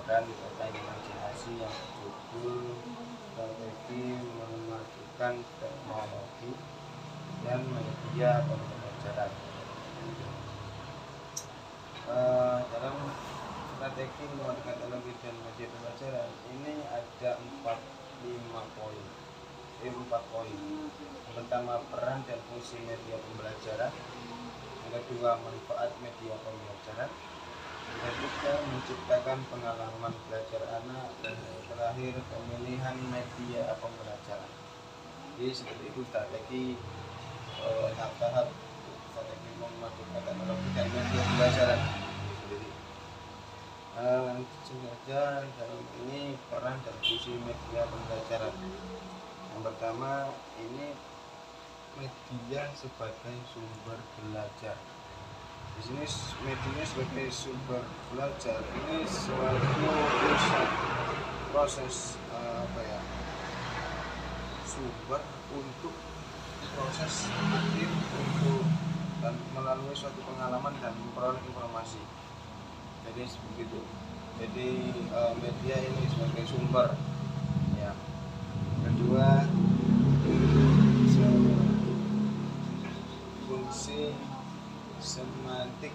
menciptakan kota imajinasi yang berjudul Strategi Memajukan Teknologi dan Media Pembelajaran. Dalam strategi memajukan teknologi dan media pembelajaran ini ada 4 poin. Yang pertama, peran dan fungsi media pembelajaran. Yang kedua, manfaat media pembelajaran. Yang ketiga, menciptakan pengalaman belajar anak. Dan yang terakhir, pemilihan media pembelajaran. Jadi seperti itu strategi tahap-tahap strategi memajukan teknologi dan media pembelajaran. Langsung saja dalam ini peran dan fungsi media pembelajaran. Yang pertama, ini media sebagai sumber belajar. Di sini media sebagai sumber belajar ini suatu proses sumber untuk proses aktif untuk dan melalui suatu pengalaman dan memperoleh informasi. Jadi begitu. Jadi media ini sebagai sumber. Ya. Kedua, fungsi semantik.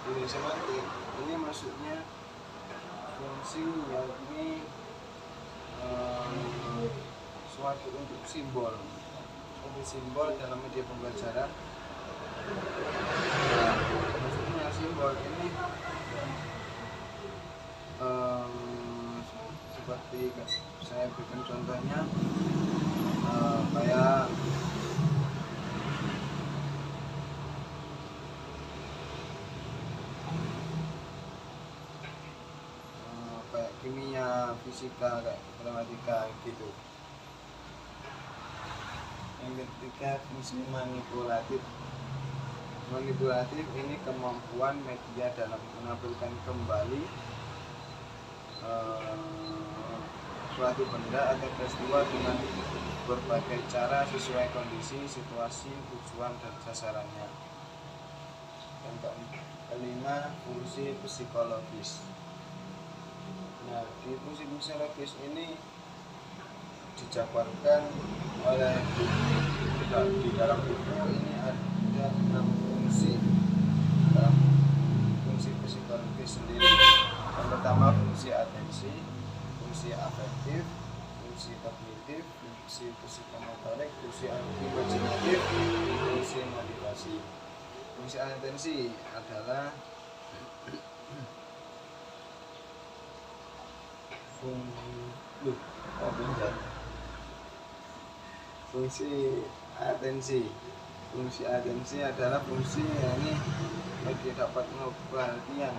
Fungsi semantik ini maksudnya fungsi yakni suatu untuk simbol. Simbol dalam media pembelajaran. Maksudnya simbol ini seperti saya berikan contohnya kayak kimia, fisika, kayak matematika gitu. Yang ketiga, fungsi manipulatif. Manipulatif ini kemampuan media dalam menampilkan kembali suatu benda atau peristiwa dengan berbagai cara sesuai kondisi, situasi, tujuan, dan sasarannya. Yang kelima, fungsi psikologis. Nah, di fungsi psikologis ini dijabarkan oleh di dalam buku ini ada 6 fungsi. Fungsi psikologis sendiri. Yang pertama, fungsi atensi, fungsi afektif, fungsi kognitif, fungsi psikomotorik, fungsi imajinatif, fungsi motivasi. Fungsi atensi adalah fungsi atensi adalah fungsi yakni media dapat mengubah perhatian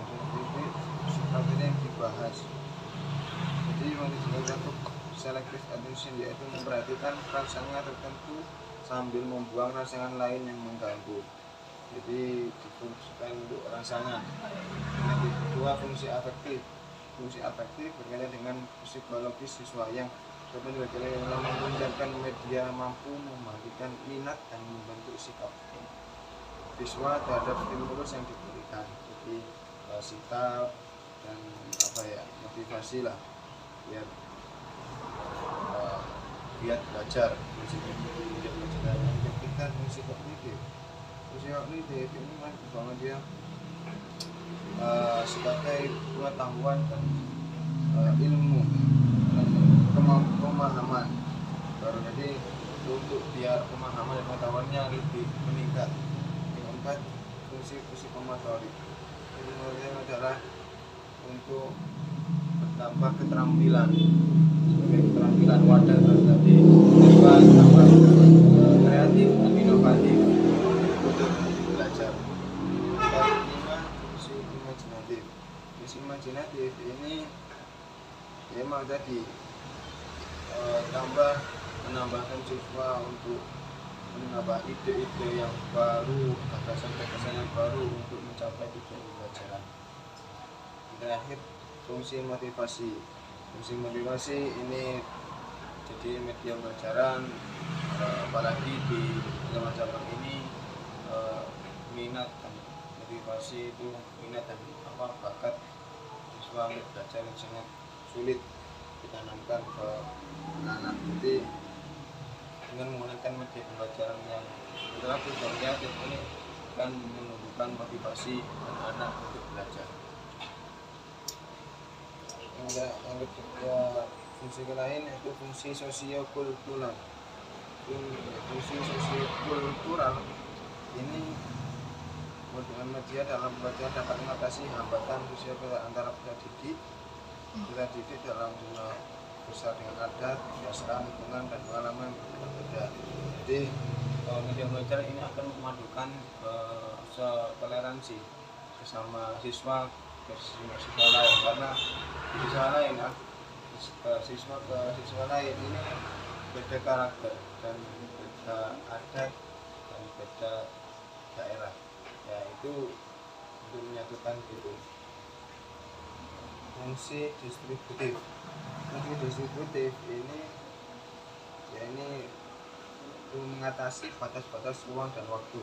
seperti yang dibahas. Jadi media selective attention yaitu memperhatikan rangsangan tertentu sambil membuang rangsangan lain yang mengganggu. Jadi difungsikan untuk rangsangan. Yang kedua, fungsi afektif. Fungsi afektif berkaitan dengan psikologis siswa yang menunjukkan media mampu membangkitkan minat dan membentuk sikap siswa terhadap stimulus yang diberikan. Jadi sikap dan motivasi lah biar belajar. Yang ketiga, fungsi kognitif. Fungsi kognitif ini banget dia sebagai pengetahuan dan ilmu pemahaman baru, jadi untuk biar pemahaman dan pengetahuannya lebih meningkat. Yang keempat, fungsi psikomotorik. Ini adalah untuk bertambah keterampilan sebagai keterampilan wadah tadi tambah kreatif dan inovatif untuk belajar. Kelima, fungsi imajinatif. Fungsi imajinatif ini memang tadi menambahkan siswa untuk menambah ide-ide yang baru, gagasan-gagasan yang baru untuk mencapai tujuan pembelajaran. Terakhir, fungsi motivasi. Fungsi motivasi ini jadi media pembelajaran, apalagi di zaman ini minat dan motivasi itu minat dan bakat siswa untuk belajar yang sangat sulit ditanamkan ke anak-anak. Jadi dengan menggunakan media pembelajaran yang interaktif dan kreatif ini akan menumbuhkan motivasi anak-anak untuk belajar. Yang ketiga, fungsi lain yaitu fungsi sosiokultural. Fungsi sosiokultural ini dengan media dalam belajar dapat mengatasi hambatan sosial antara peserta didik dalam jumlah besar dengan adat, kebiasaan, lingkungan, dan pengalaman berbeda. Jadi media belajar ini akan memadukan toleransi bersama siswa ke siswa lain, karena di siswa lain siswa lain ini beda karakter dan beda adat dan beda daerah, ya itu untuk menyatukan gitu. Fungsi distributif ini ya ini untuk mengatasi batas-batas ruang dan waktu.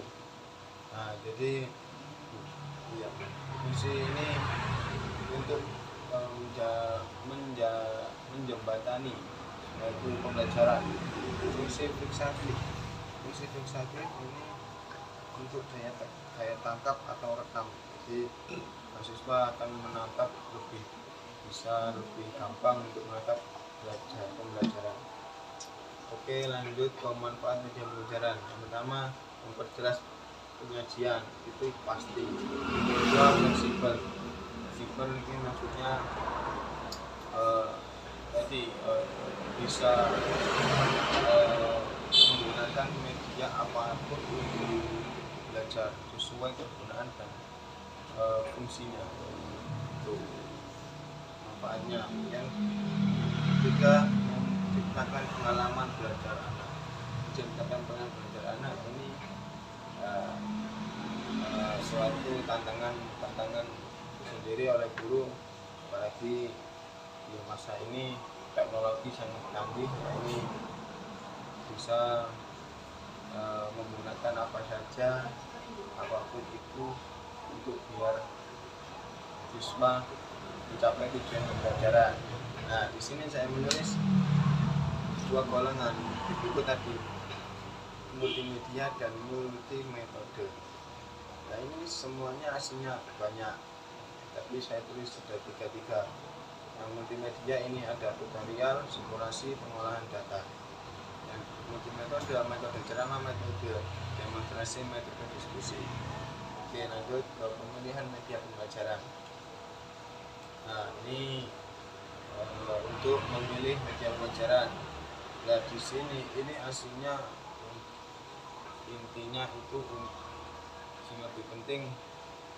Nah, jadi ya, fungsi ini untuk menjembatani yaitu pembelajaran. Fungsi fiksatif ini untuk daya tangkap atau rekam. Jadi mahasiswa akan menangkap lebih gampang untuk menangkap pembelajaran. Oke, lanjut ke manfaat media pembelajaran. Yang pertama, memperjelas penyajian, itu pasti. Kedua, fleksibel ini maksudnya bisa menggunakan media apapun untuk belajar sesuai kegunaan dan fungsinya. Itu manfaatnya. Yang ketiga, menciptakan pengalaman belajar anak. Ini suatu tantangan sendiri oleh guru, apalagi di masa ini teknologi sangat canggih. Ini bisa menggunakan apa saja, apapun itu untuk biar siswa mencapai tujuan pembelajaran. Nah, di sini saya menulis dua golongan di buku tadi, multimedia dan multimetode. Nah, ini semuanya aslinya banyak, tapi saya tulis sudah tiga. Yang multimedia ini ada tutorial, simulasi, pengolahan data. Yang multimetode, metode ceramah, metode demonstrasi, metode diskusi. Oke, lanjut ke pemilihan media pembelajaran. Nah, ini untuk memilih media pembelajaran. Nah, di sini ini aslinya intinya itu yang lebih penting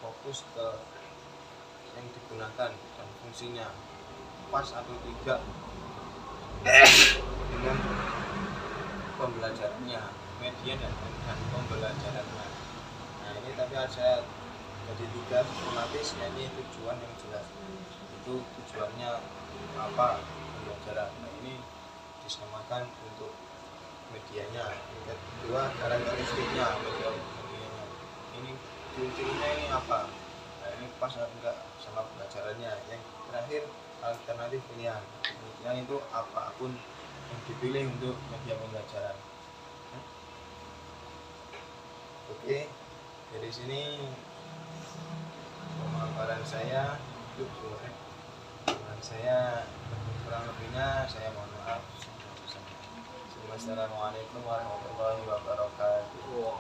fokus ke yang digunakan dan fungsinya pas atau tidak dengan pembelajarannya, media dan pembelajarannya. Nah, ini tapi ada jadi tiga sistematis, yakni tujuan yang jelas. Itu tujuannya apa pembelajaran. Nah, ini disamakan untuk medianya. Yang kedua, karakteristiknya medianya. Ini ciri-cirinya ini apa? Nah, ini pas atau enggak sama pembelajarannya. Yang terakhir, alternatif pilihan. Yang itu apapun yang dipilih untuk media pembelajaran. Oke, dari sini pemaparan saya kurang lebihnya saya mohon maaf. Wassalamualaikum warahmatullahi wabarakatuh.